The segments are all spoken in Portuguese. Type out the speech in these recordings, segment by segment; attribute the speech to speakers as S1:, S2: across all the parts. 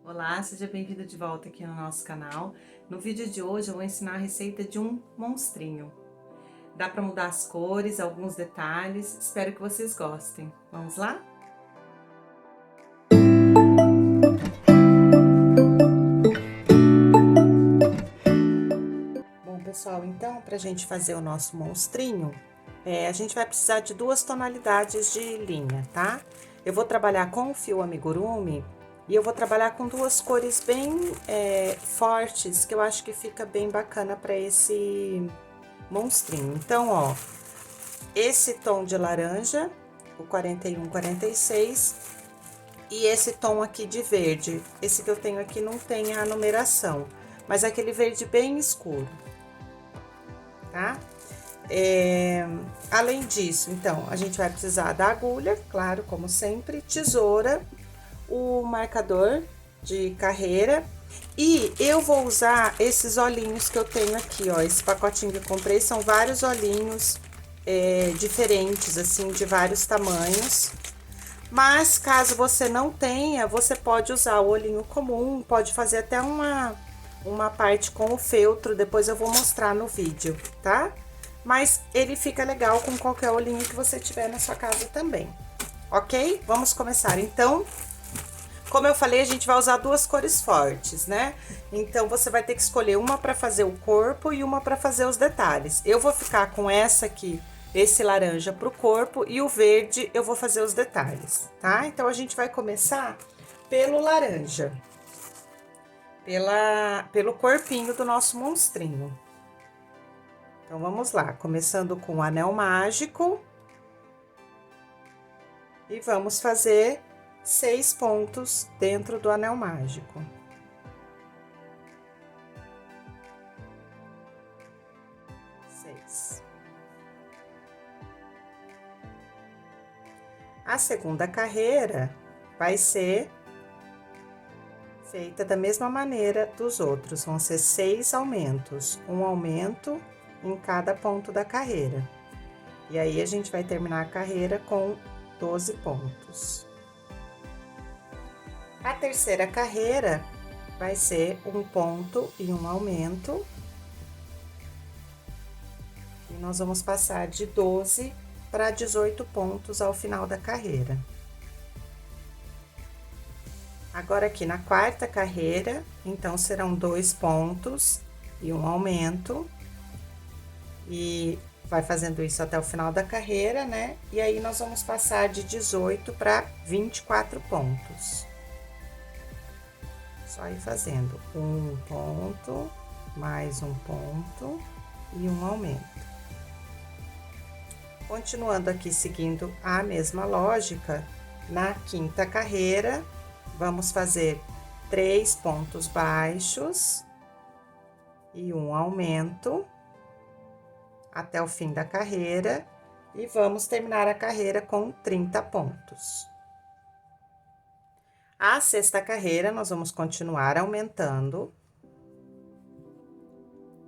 S1: Olá, seja bem-vindo de volta aqui no nosso canal. No vídeo de hoje eu vou ensinar a receita de um monstrinho. Dá para mudar as cores, alguns detalhes, espero que vocês gostem. Vamos lá? Bom, pessoal, então para a gente fazer o nosso monstrinho, a gente vai precisar de duas tonalidades de linha, tá? Eu vou trabalhar com o fio amigurumi e eu vou trabalhar com duas cores bem fortes, que eu acho que fica bem bacana para esse monstrinho. Então, ó, esse tom de laranja, o 41, 46, e esse tom aqui de verde. Esse que eu tenho aqui não tem a numeração, mas é aquele verde bem escuro, tá? Além disso, então, a gente vai precisar da agulha, claro, como sempre, tesoura, o marcador de carreira, e eu vou usar esses olhinhos que eu tenho aqui, ó. Esse pacotinho que eu comprei são vários olhinhos diferentes, assim, de vários tamanhos. Mas caso você não tenha, você pode usar o olhinho comum, pode fazer até uma parte com o feltro, depois eu vou mostrar no vídeo, tá? Mas ele fica legal com qualquer olhinho que você tiver na sua casa também, ok? Vamos começar então. Como eu falei, a gente vai usar duas cores fortes, né? Então, você vai ter que escolher uma para fazer o corpo e uma para fazer os detalhes. Eu vou ficar com essa aqui, esse laranja pro corpo, e o verde eu vou fazer os detalhes, tá? Então, a gente vai começar pelo laranja, pelo corpinho do nosso monstrinho. Então, vamos lá, começando com o anel mágico. E vamos fazer 6 pontos dentro do anel mágico. A segunda carreira vai ser feita da mesma maneira dos outros, vão ser 6 aumentos, um aumento em cada ponto da carreira. E aí, a gente vai terminar a carreira com 12 pontos. A terceira carreira vai ser um ponto e um aumento. E nós vamos passar de 12 para 18 pontos ao final da carreira. Agora, aqui na quarta carreira, então, serão 2 pontos e um aumento. E vai fazendo isso até o final da carreira, né? E aí, nós vamos passar de 18 para 24 pontos. Só ir fazendo um ponto, mais um ponto e um aumento. Continuando aqui, seguindo a mesma lógica, na quinta carreira, vamos fazer 3 pontos baixos e um aumento até o fim da carreira, e vamos terminar a carreira com 30 pontos. A sexta carreira, nós vamos continuar aumentando.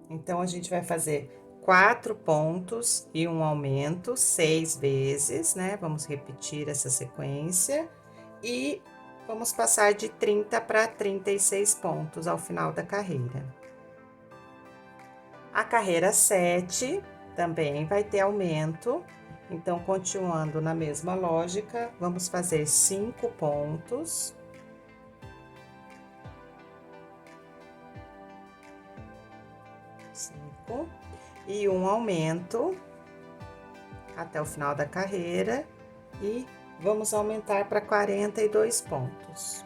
S1: Então, a gente vai fazer 4 pontos e um aumento 6 vezes, né? Vamos repetir essa sequência e vamos passar de 30 para 36 pontos ao final da carreira. A carreira 7 também vai ter aumento, então, continuando na mesma lógica, vamos fazer 5 pontos. E um aumento até o final da carreira, e vamos aumentar para 42 pontos.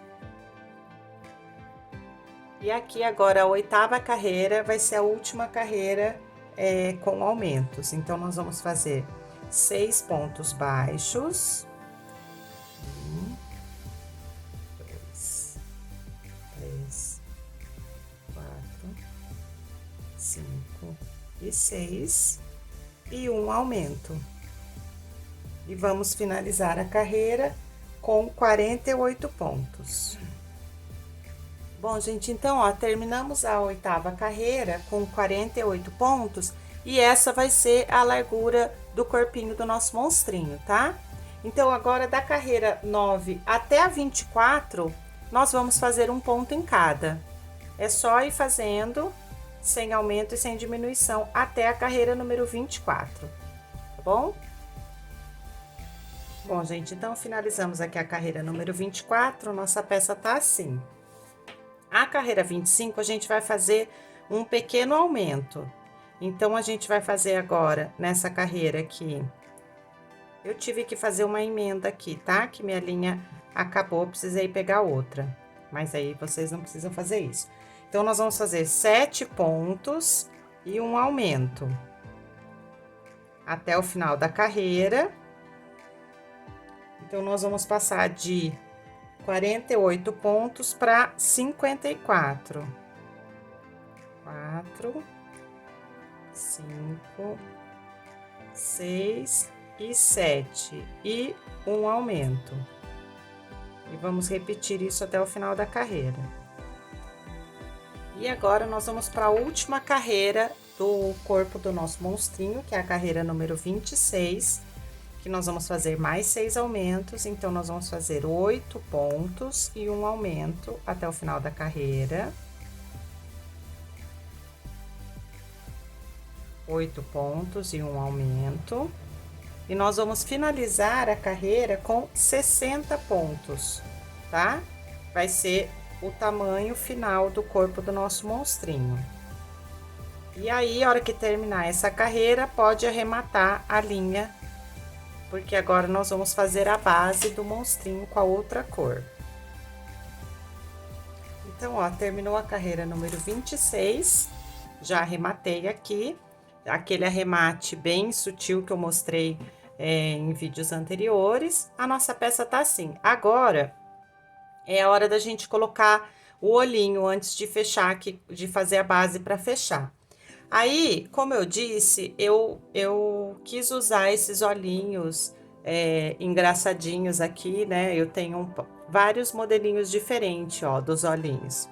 S1: E aqui agora a oitava carreira vai ser a última carreira com aumentos. Então, nós vamos fazer 6 pontos baixos. 1, 2, 3, 4, 5 e 6, e um aumento. E vamos finalizar a carreira com 48 pontos. Bom, gente, então, ó, terminamos a oitava carreira com 48 pontos, e essa vai ser a largura do corpinho do nosso monstrinho, tá? Então, agora da carreira 9 até a 24, nós vamos fazer um ponto em cada. É só ir fazendo sem aumento e sem diminuição até a carreira número 24, tá bom? Bom, gente, então finalizamos aqui a carreira número 24, nossa peça tá assim. A carreira 25, a gente vai fazer um pequeno aumento. Então, a gente vai fazer agora, nessa carreira aqui, eu tive que fazer uma emenda aqui, tá? Que minha linha acabou, precisei pegar outra. Mas aí, vocês não precisam fazer isso. Então, nós vamos fazer 7 pontos e um aumento. Até o final da carreira. Então, nós vamos passar de 48 pontos para 54. 4, 5, 6 e 7. E um aumento. E vamos repetir isso até o final da carreira. E agora, nós vamos para a última carreira do corpo do nosso monstrinho, que é a carreira número 26. Que nós vamos fazer mais 6 aumentos, então nós vamos fazer 8 pontos e um aumento até o final da carreira. 8 pontos e um aumento. E nós vamos finalizar a carreira com 60 pontos, tá? Vai ser o tamanho final do corpo do nosso monstrinho. E aí, a hora que terminar essa carreira, pode arrematar a linha, porque agora nós vamos fazer a base do monstrinho com a outra cor. Então, ó, terminou a carreira número 26, já arrematei aqui, aquele arremate bem sutil que eu mostrei em vídeos anteriores. A nossa peça tá assim. Agora, é a hora da gente colocar o olhinho antes de fechar aqui, de fazer a base para fechar. Aí, como eu disse, eu quis usar esses olhinhos engraçadinhos aqui, né? Eu tenho vários modelinhos diferentes, ó, dos olhinhos.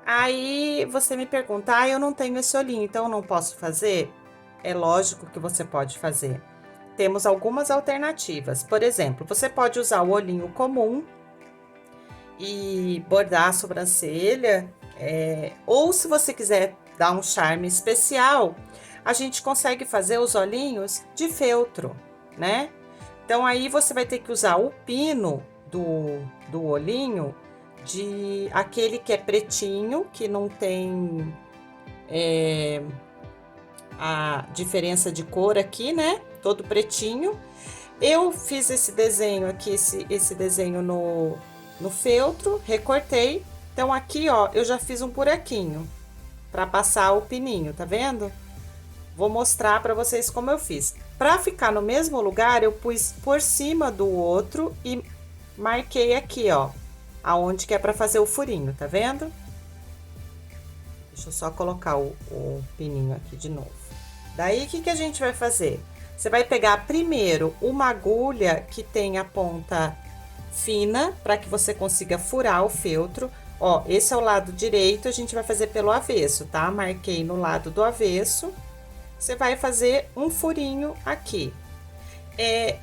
S1: Aí, você me pergunta, ah, eu não tenho esse olhinho, então eu não posso fazer? É lógico que você pode fazer. Temos algumas alternativas. Por exemplo, você pode usar o olhinho comum e bordar a sobrancelha, ou se você quiser dar um charme especial, a gente consegue fazer os olhinhos de feltro, né? Então, aí você vai ter que usar o pino do olhinho, de aquele que é pretinho, que não tem a diferença de cor aqui, né? Todo pretinho. Eu fiz esse desenho aqui, esse desenho no feltro, recortei. Então, aqui, ó, eu já fiz um buraquinho para passar o pininho, tá vendo? Vou mostrar para vocês como eu fiz. Para ficar no mesmo lugar, eu pus por cima do outro e marquei aqui, ó, aonde que é para fazer o furinho, tá vendo? Deixa eu só colocar o pininho aqui de novo. Daí, o que a gente vai fazer? Você vai pegar primeiro uma agulha que tem a ponta fina, para que você consiga furar o feltro. Ó, esse é o lado direito, a gente vai fazer pelo avesso, tá? Marquei no lado do avesso. Você vai fazer um furinho aqui.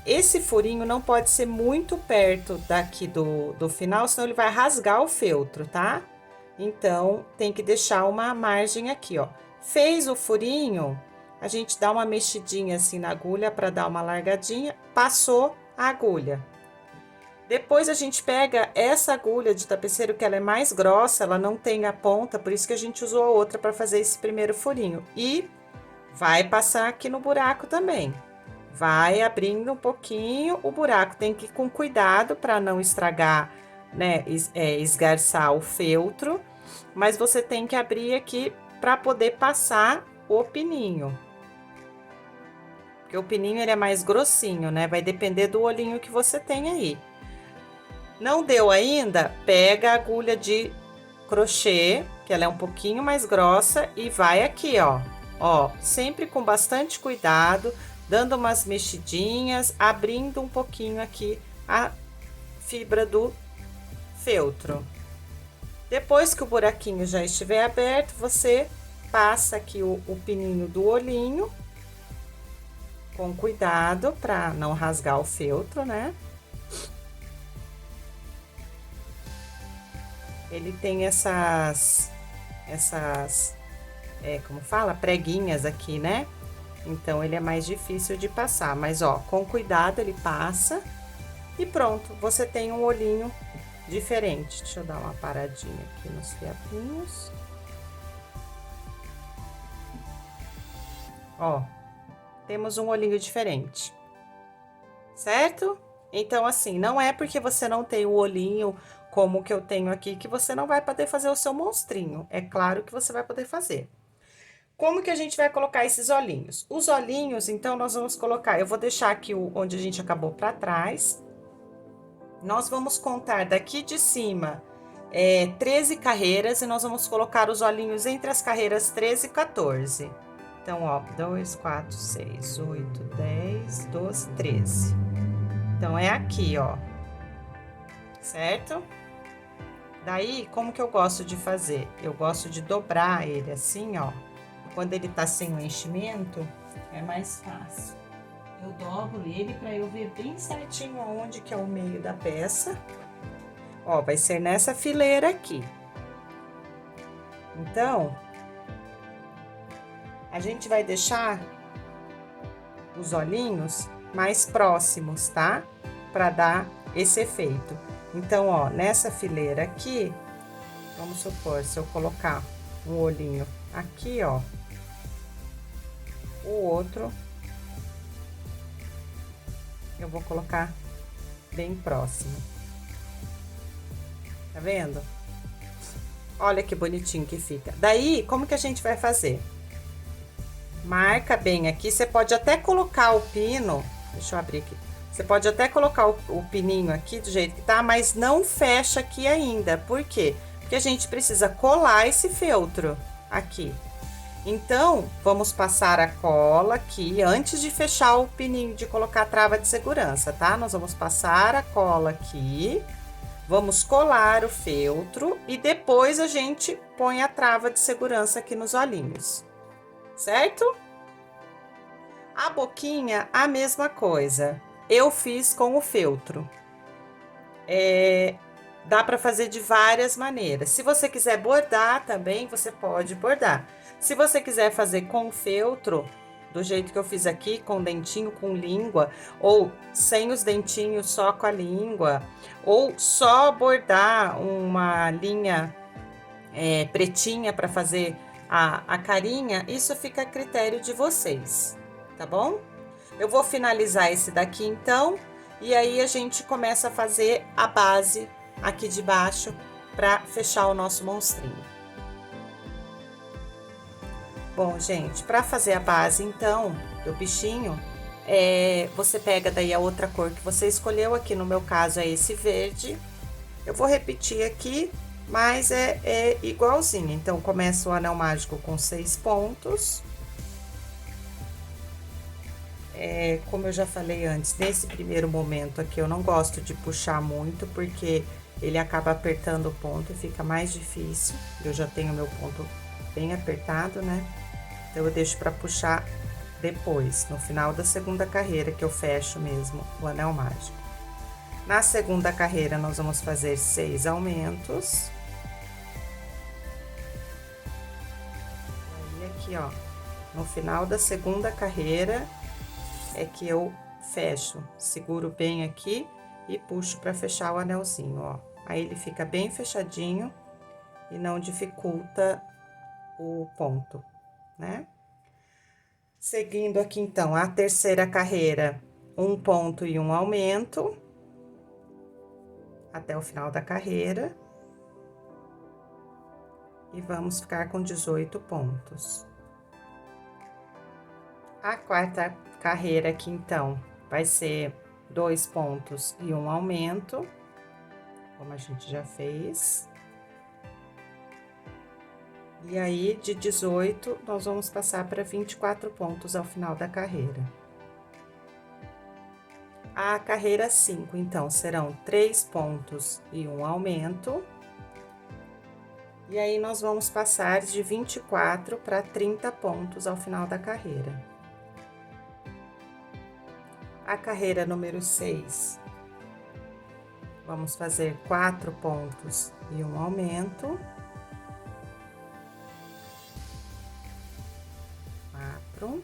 S1: Esse furinho não pode ser muito perto daqui do final, senão ele vai rasgar o feltro, tá? Então, tem que deixar uma margem aqui, ó. Fez o furinho, a gente dá uma mexidinha assim na agulha para dar uma largadinha, passou a agulha. Depois a gente pega essa agulha de tapeceiro, que ela é mais grossa, ela não tem a ponta, por isso que a gente usou a outra para fazer esse primeiro furinho. E vai passar aqui no buraco também. Vai abrindo um pouquinho o buraco, tem que ir com cuidado para não estragar, né, esgarçar o feltro, mas você tem que abrir aqui para poder passar o pininho. Porque o pininho ele é mais grossinho, né? Vai depender do olhinho que você tem aí. Não deu ainda? Pega a agulha de crochê, que ela é um pouquinho mais grossa, e vai aqui, ó, sempre com bastante cuidado, dando umas mexidinhas, abrindo um pouquinho aqui a fibra do feltro. Depois que o buraquinho já estiver aberto, você passa aqui o pininho do olhinho, com cuidado para não rasgar o feltro, né? ele tem como fala? Preguinhas aqui, né? Então, ele é mais difícil de passar. Mas, ó, com cuidado ele passa. E pronto, você tem um olhinho diferente. Deixa eu dar uma paradinha aqui nos fiapinhos. Ó, temos um olhinho diferente. Certo? Então, assim, não é porque você não tem o olhinho como o que eu tenho aqui que você não vai poder fazer o seu monstrinho. É claro que você vai poder fazer. Como que a gente vai colocar esses olhinhos? Os olhinhos, então, nós vamos colocar... Eu vou deixar aqui onde a gente acabou para trás. Nós vamos contar daqui de cima 13 carreiras e nós vamos colocar os olhinhos entre as carreiras 13 e 14. Então, ó, 2, 4, 6, 8, 10, 12, 13. Então, é aqui, ó. Certo? Daí, como que eu gosto de fazer? Eu gosto de dobrar ele assim, ó. Quando ele tá sem o enchimento, é mais fácil. Eu dobro ele para eu ver bem certinho aonde que é o meio da peça. Ó, vai ser nessa fileira aqui. Então, a gente vai deixar os olhinhos mais próximos, tá? Para dar esse efeito. Então, ó, nessa fileira aqui, vamos supor, se eu colocar um olhinho aqui, ó, o outro eu vou colocar bem próximo. Tá vendo? Olha que bonitinho que fica. Daí, como que a gente vai fazer? Marca bem aqui, você pode até colocar o pino, deixa eu abrir aqui. Você pode até colocar o pininho aqui do jeito que tá, mas não fecha aqui ainda. Por quê? Porque a gente precisa colar esse feltro aqui. Então, vamos passar a cola aqui antes de fechar o pininho, de colocar a trava de segurança, tá? Nós vamos passar a cola aqui, vamos colar o feltro e depois a gente põe a trava de segurança aqui nos olhinhos, certo? A boquinha, a mesma coisa. Eu fiz com o feltro. Dá para fazer de várias maneiras. Se você quiser bordar também, você pode bordar. Se você quiser fazer com feltro, do jeito que eu fiz aqui, com dentinho, com língua, ou sem os dentinhos, só com a língua, ou só bordar uma linha pretinha para fazer a carinha, isso fica a critério de vocês, tá bom? Eu vou finalizar esse daqui então, e aí a gente começa a fazer a base aqui de baixo para fechar o nosso monstrinho. Bom, gente, para fazer a base então do bichinho, você pega daí a outra cor que você escolheu, aqui no meu caso é esse verde. Eu vou repetir aqui, mas é igualzinho. Então, começa o anel mágico com 6 pontos. Como eu já falei antes, nesse primeiro momento aqui eu não gosto de puxar muito, porque ele acaba apertando o ponto e fica mais difícil. Eu já tenho meu ponto bem apertado, né? Então, eu deixo para puxar depois, no final da segunda carreira, que eu fecho mesmo o anel mágico. Na segunda carreira, nós vamos fazer 6 aumentos. E aqui, ó, no final da segunda carreira, é que eu fecho, seguro bem aqui e puxo para fechar o anelzinho, ó. Aí ele fica bem fechadinho e não dificulta o ponto, né? Seguindo aqui, então, a terceira carreira, 1 ponto e 1 aumento, até o final da carreira. E vamos ficar com 18 pontos. A quarta carreira aqui, então, vai ser 2 pontos e 1 aumento, como a gente já fez. E aí, de 18, nós vamos passar para 24 pontos ao final da carreira. A carreira 5, então, serão 3 pontos e 1 aumento. E aí, nós vamos passar de 24 para 30 pontos ao final da carreira. A carreira número 6, Vamos fazer 4 pontos e um aumento. 4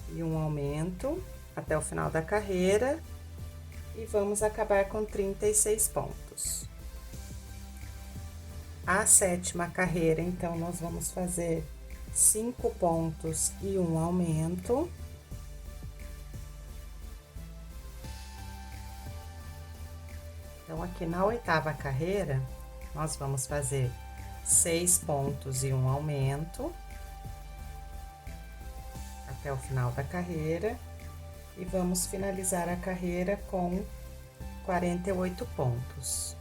S1: e um aumento até o final da carreira. E vamos acabar com 36 pontos. A 7ª carreira, então, nós vamos fazer 5 pontos e um aumento. Então, aqui na 8ª carreira, nós vamos fazer 6 pontos e um aumento até o final da carreira. E vamos finalizar a carreira com 48 pontos.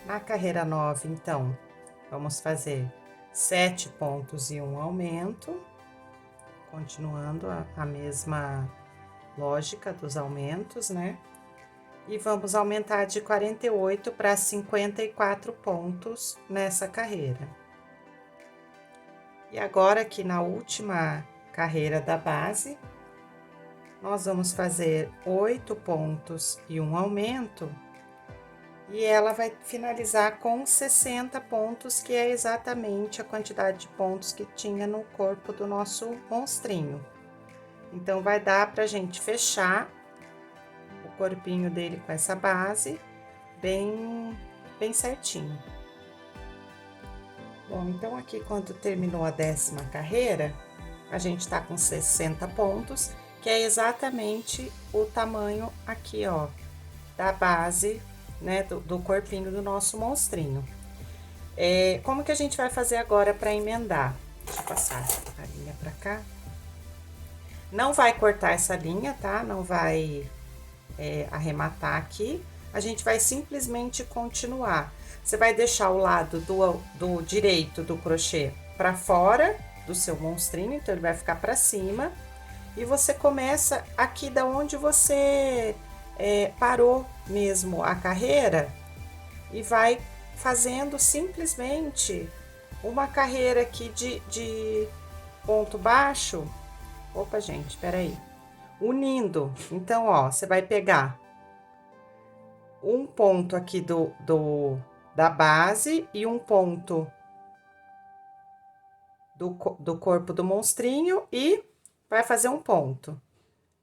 S1: Na carreira 9, então, vamos fazer 7 pontos e um aumento, continuando a mesma lógica dos aumentos, né? E vamos aumentar de 48 para 54 pontos nessa carreira. E agora, aqui na última carreira da base, nós vamos fazer 8 pontos e um aumento, e ela vai finalizar com 60 pontos, que é exatamente a quantidade de pontos que tinha no corpo do nosso monstrinho. Então, vai dar pra gente fechar o corpinho dele com essa base bem certinho. Bom, então aqui quando terminou a 10ª carreira, a gente tá com 60 pontos, que é exatamente o tamanho aqui, ó, da base, né, do corpinho do nosso monstrinho. Como que a gente vai fazer agora para emendar? Deixa eu passar a linha pra cá. Não vai cortar essa linha, tá? Não vai arrematar aqui. A gente vai simplesmente continuar. Você vai deixar o lado do direito do crochê para fora do seu monstrinho, então ele vai ficar para cima. E você começa aqui da onde você parou mesmo a carreira e vai fazendo simplesmente uma carreira aqui de ponto baixo. Opa, gente, peraí. Unindo. Então, ó, você vai pegar um ponto aqui da base e um ponto do corpo do monstrinho e vai fazer um ponto.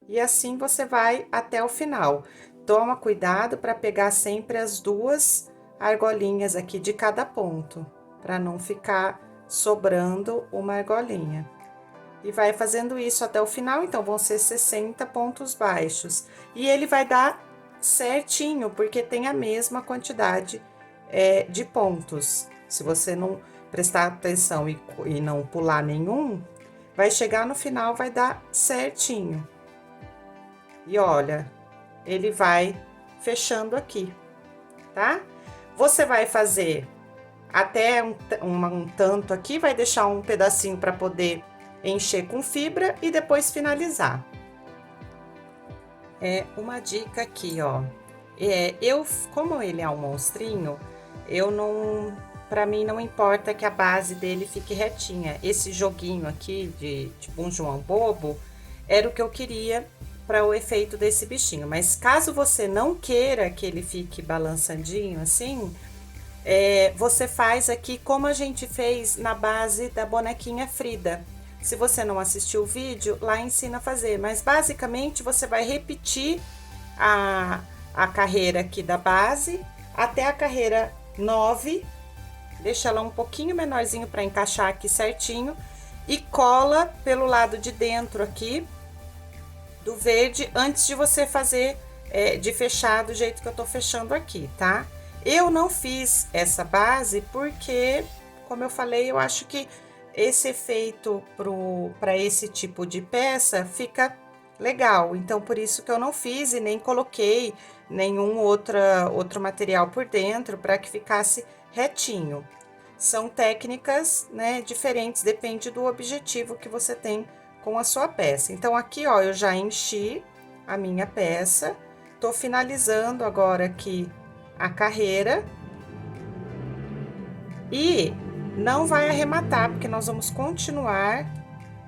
S1: E assim você vai até o final. Toma cuidado para pegar sempre as 2 argolinhas aqui de cada ponto, para não ficar sobrando uma argolinha. E vai fazendo isso até o final, então vão ser 60 pontos baixos. E ele vai dar certinho, porque tem a mesma quantidade de pontos. Se você não prestar atenção e não pular nenhum, vai chegar no final, vai dar certinho. E olha, ele vai fechando aqui, tá? Você vai fazer até um tanto aqui, vai deixar um pedacinho para poder encher com fibra e depois finalizar. Uma dica aqui, ó. Como ele é um monstrinho, pra mim não importa que a base dele fique retinha. Esse joguinho aqui de tipo um João Bobo era o que eu queria para o efeito desse bichinho. Mas caso você não queira que ele fique balançandinho assim, você faz aqui como a gente fez na base da bonequinha Frida. Se você não assistiu o vídeo, lá ensina a fazer. Mas basicamente você vai repetir a carreira aqui da base até a carreira 9. Deixa ela um pouquinho menorzinho para encaixar aqui certinho. E cola pelo lado de dentro aqui do verde, antes de você fazer, de fechar do jeito que eu tô fechando aqui, tá? Eu não fiz essa base porque, como eu falei, eu acho que esse efeito para esse tipo de peça fica legal. Então, por isso que eu não fiz e nem coloquei nenhum outro material por dentro para que ficasse retinho. São técnicas, né, diferentes, depende do objetivo que você tem com a sua peça. Então, aqui, ó, eu já enchi a minha peça, tô finalizando agora aqui a carreira e não vai arrematar, porque nós vamos continuar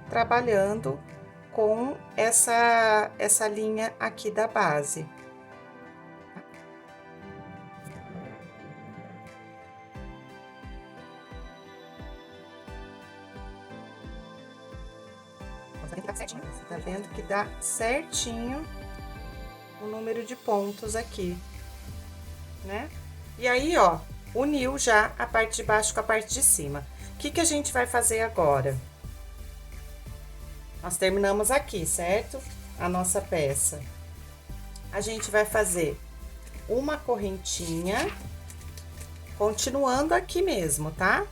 S1: trabalhando com essa linha aqui da base. Você tá vendo que dá certinho o número de pontos aqui, né? E aí, ó, uniu já a parte de baixo com a parte de cima. O que que a gente vai fazer agora? Nós terminamos aqui, certo? A nossa peça. A gente vai fazer uma correntinha, continuando aqui mesmo, tá?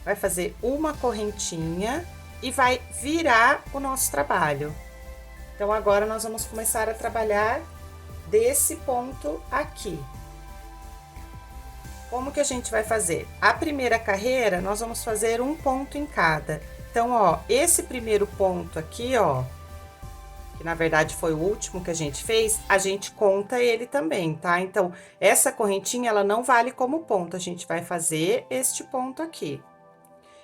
S1: Vai fazer uma correntinha e vai virar o nosso trabalho. Então, agora nós vamos começar a trabalhar desse ponto aqui. Como que a gente vai fazer? A primeira carreira, nós vamos fazer um ponto em cada. Então, ó, esse primeiro ponto aqui, ó, que na verdade foi o último que a gente fez, a gente conta ele também, tá? Então, essa correntinha, ela não vale como ponto, a gente vai fazer este ponto aqui.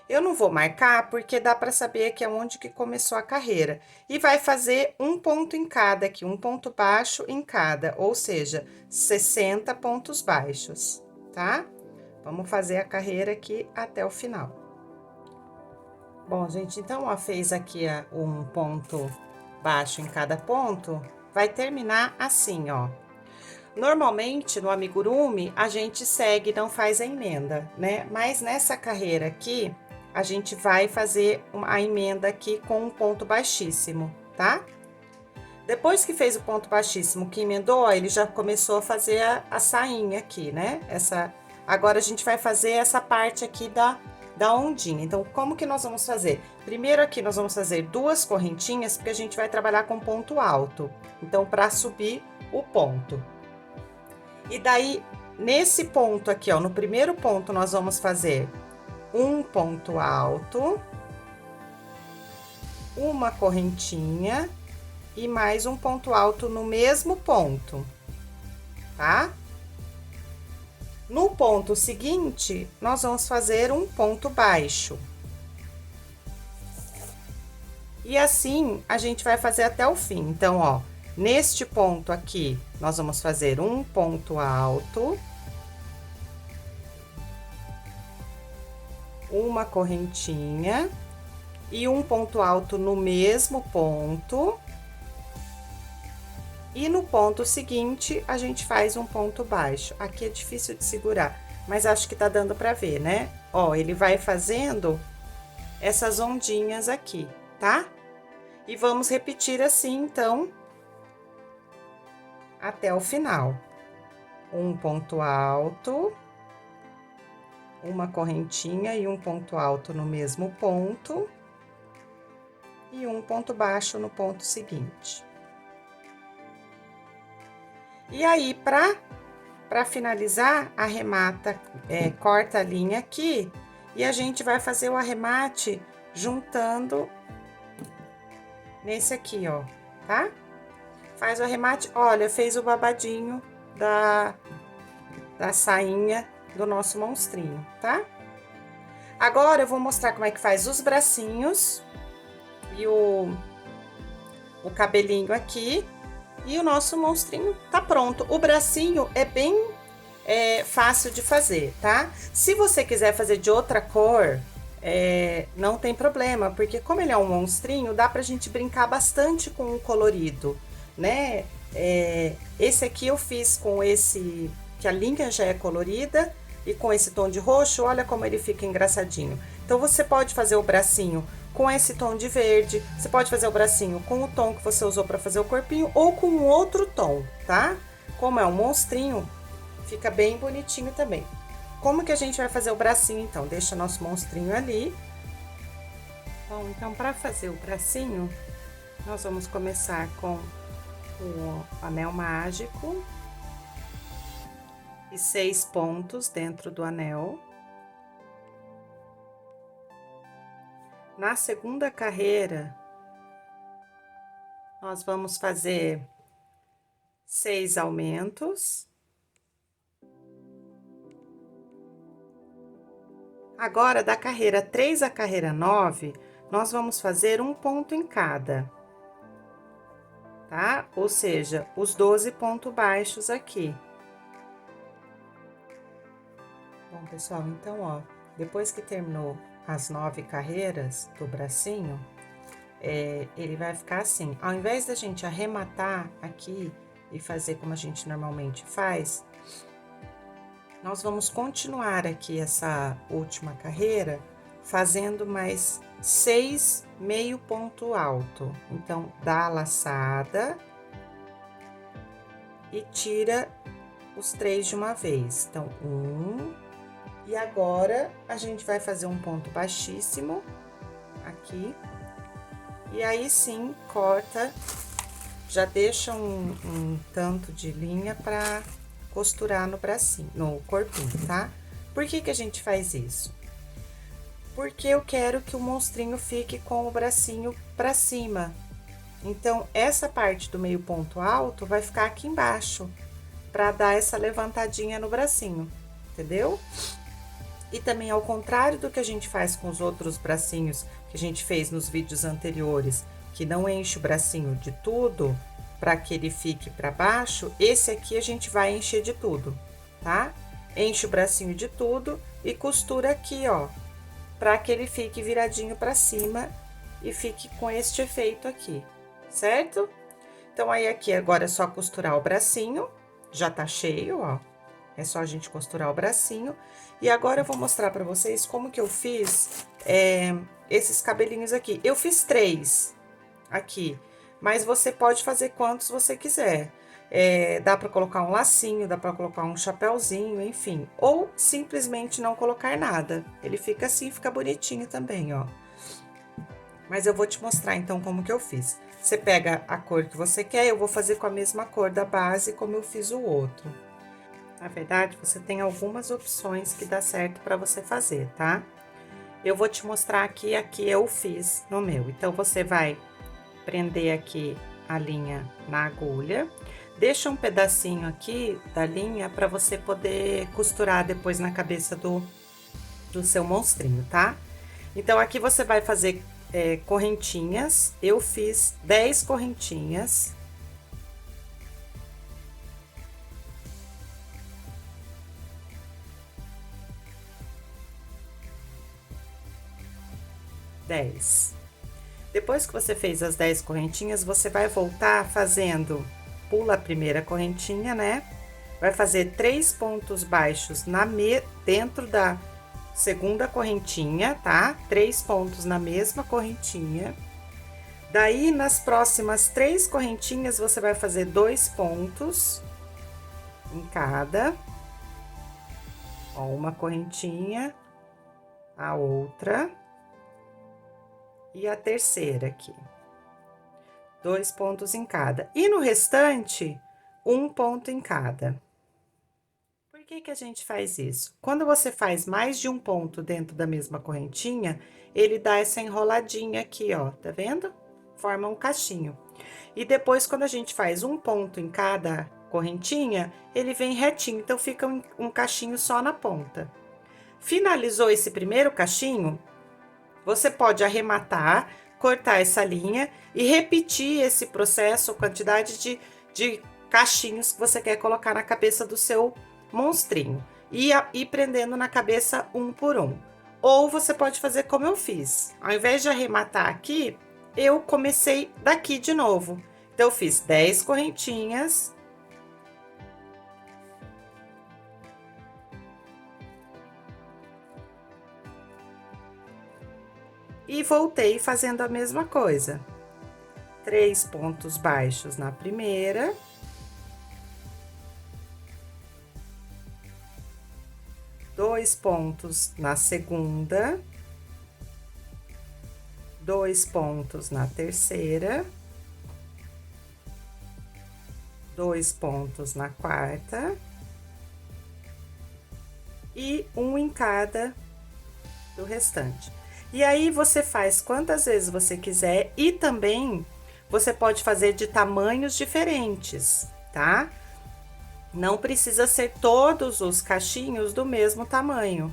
S1: Eu não vou marcar, porque dá para saber que é onde que começou a carreira. E vai fazer um ponto em cada aqui, um ponto baixo em cada, ou seja, 60 pontos baixos, tá? Vamos fazer a carreira aqui até o final. Bom, gente, então, ó, fez aqui um ponto baixo em cada ponto, vai terminar assim, ó. Normalmente, no amigurumi, a gente segue, não faz a emenda, né? Mas nessa carreira aqui, a gente vai fazer a emenda aqui com um ponto baixíssimo, tá? Depois que fez o ponto baixíssimo, que emendou, ó, ele já começou a fazer a sainha aqui, né? Agora, a gente vai fazer essa parte aqui da ondinha. Então, como que nós vamos fazer? Primeiro aqui, nós vamos fazer duas correntinhas, porque a gente vai trabalhar com ponto alto. Então, para subir o ponto. E daí, nesse ponto aqui, ó, no primeiro ponto, nós vamos fazer um ponto alto, uma correntinha e mais um ponto alto no mesmo ponto, tá? No ponto seguinte, nós vamos fazer um ponto baixo. E assim, a gente vai fazer até o fim. Então, ó, neste ponto aqui, nós vamos fazer um ponto alto, uma correntinha e um ponto alto no mesmo ponto. E no ponto seguinte, a gente faz um ponto baixo. Aqui é difícil de segurar, mas acho que tá dando pra ver, né? Ó, ele vai fazendo essas ondinhas aqui, tá? E vamos repetir assim, então, até o final. Um ponto alto, uma correntinha e um ponto alto no mesmo ponto, e um ponto baixo no ponto seguinte. E aí, para finalizar, arremata, corta a linha aqui, e a gente vai fazer o arremate juntando nesse aqui, ó, tá? Faz o arremate, olha, fez o babadinho da sainha do nosso monstrinho, tá? Agora, eu vou mostrar como é que faz os bracinhos e o cabelinho aqui, e o nosso monstrinho tá pronto. O bracinho é bem fácil de fazer, tá? Se você quiser fazer de outra cor, não tem problema, porque como ele é um monstrinho, dá pra gente brincar bastante com o colorido, né? Esse aqui eu fiz com esse, que a linha já é colorida, e com esse tom de roxo, olha como ele fica engraçadinho. Então, você pode fazer o bracinho com esse tom de verde, você pode fazer o bracinho com o tom que você usou para fazer o corpinho, ou com um outro tom, tá? Como é um monstrinho, fica bem bonitinho também. Como que a gente vai fazer o bracinho, então? Deixa nosso monstrinho ali. Bom, então, para fazer o bracinho, nós vamos começar com o anel mágico e 6 pontos dentro do anel. Na segunda carreira, nós vamos fazer 6 aumentos. Agora, da carreira 3 à carreira 9, nós vamos fazer um ponto em cada. tá? Ou seja, os 12 pontos baixos aqui. Bom, pessoal, então, ó, depois que terminou as 9 carreiras do bracinho, ele vai ficar assim. Ao invés da gente arrematar aqui e fazer como a gente normalmente faz, nós vamos continuar aqui essa última carreira fazendo mais 6 meio ponto alto. Então, dá a laçada e tira os 3 de uma vez. Então, e agora a gente vai fazer um ponto baixíssimo aqui. E aí sim, corta, já deixa um tanto de linha para costurar no bracinho, no corpinho, tá? Por que que a gente faz isso? Porque eu quero que o monstrinho fique com o bracinho para cima. Então, essa parte do meio ponto alto vai ficar aqui embaixo, para dar essa levantadinha no bracinho, entendeu? E também, ao contrário do que a gente faz com os outros bracinhos que a gente fez nos vídeos anteriores, que não enche o bracinho de tudo, para que ele fique para baixo, esse aqui a gente vai encher de tudo, tá? Enche o bracinho de tudo e costura aqui, ó, para que ele fique viradinho para cima e fique com este efeito aqui, certo? Então, aí aqui agora é só costurar o bracinho, já tá cheio, ó. É só a gente costurar o bracinho. E agora eu vou mostrar pra vocês como que eu fiz esses cabelinhos aqui. Eu fiz 3 aqui, mas você pode fazer quantos você quiser. Dá pra colocar um lacinho, dá pra colocar um chapéuzinho, enfim. Ou simplesmente não colocar nada. Ele fica assim, fica bonitinho também, ó. Mas eu vou te mostrar então como que eu fiz. Você pega a cor que você quer, eu vou fazer com a mesma cor da base como eu fiz o outro. Na verdade, você tem algumas opções que dá certo para você fazer, tá? Eu vou te mostrar aqui eu fiz no meu. Então, você vai prender aqui a linha na agulha, deixa um pedacinho aqui da linha para você poder costurar depois na cabeça do seu monstrinho, tá? Então, aqui você vai fazer correntinhas. Eu fiz 10 correntinhas. Depois que você fez as 10 correntinhas, você vai voltar fazendo, pula a primeira correntinha, né? Vai fazer 3 pontos baixos dentro da segunda correntinha, tá? 3 pontos na mesma correntinha. Daí, nas próximas 3 correntinhas, você vai fazer 2 pontos em cada. Ó, uma correntinha, a outra. E a terceira aqui. 2 pontos em cada. E no restante, 1 ponto em cada. Por que que a gente faz isso? Quando você faz mais de um ponto dentro da mesma correntinha, ele dá essa enroladinha aqui, ó, tá vendo? Forma um cachinho. E depois, quando a gente faz um ponto em cada correntinha, ele vem retinho, então fica um cachinho só na ponta. Finalizou esse primeiro cachinho, você pode arrematar, cortar essa linha e repetir esse processo, quantidade de cachinhos que você quer colocar na cabeça do seu monstrinho. E ir prendendo na cabeça um por um. Ou você pode fazer como eu fiz. Ao invés de arrematar aqui, eu comecei daqui de novo. Então, eu fiz 10 correntinhas. E voltei fazendo a mesma coisa. 3 pontos baixos na primeira. 2 pontos na segunda. 2 pontos na terceira. 2 pontos na quarta. E um em cada do restante. E aí, você faz quantas vezes você quiser e também você pode fazer de tamanhos diferentes, tá? Não precisa ser todos os cachinhos do mesmo tamanho.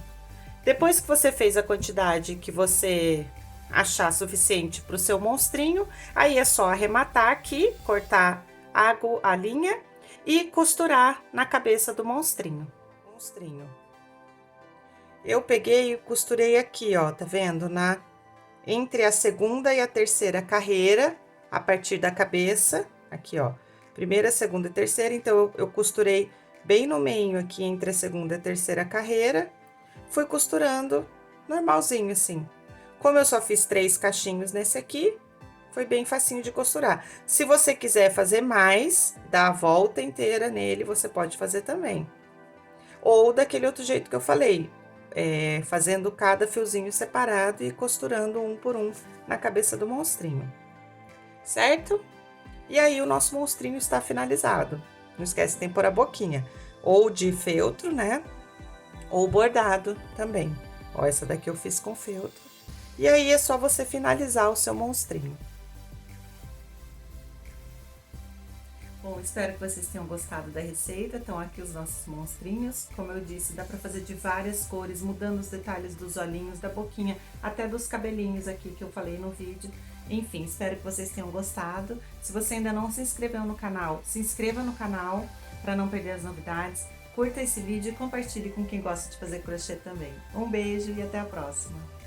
S1: Depois que você fez a quantidade que você achar suficiente para o seu monstrinho, aí é só arrematar aqui, cortar a linha e costurar na cabeça do monstrinho. Eu peguei e costurei aqui, ó, tá vendo? Entre a segunda e a terceira carreira, a partir da cabeça, aqui, ó, primeira, segunda e terceira, então eu costurei bem no meio aqui, entre a segunda e a terceira carreira, fui costurando normalzinho, assim. Como eu só fiz 3 cachinhos nesse aqui, foi bem facinho de costurar. Se você quiser fazer mais, dar a volta inteira nele, você pode fazer também. Ou daquele outro jeito que eu falei, fazendo cada fiozinho separado e costurando um por um na cabeça do monstrinho, certo? E aí o nosso monstrinho está finalizado. Não esquece, tem que pôr a boquinha, ou de feltro, né? Ou bordado também. Ó, essa daqui eu fiz com feltro. E aí é só você finalizar o seu monstrinho. Bom, espero que vocês tenham gostado da receita. Estão aqui os nossos monstrinhos. Como eu disse, dá pra fazer de várias cores, mudando os detalhes dos olhinhos, da boquinha, até dos cabelinhos aqui que eu falei no vídeo. Enfim, espero que vocês tenham gostado. Se você ainda não se inscreveu no canal, se inscreva no canal para não perder as novidades. Curta esse vídeo e compartilhe com quem gosta de fazer crochê também. Um beijo e até a próxima!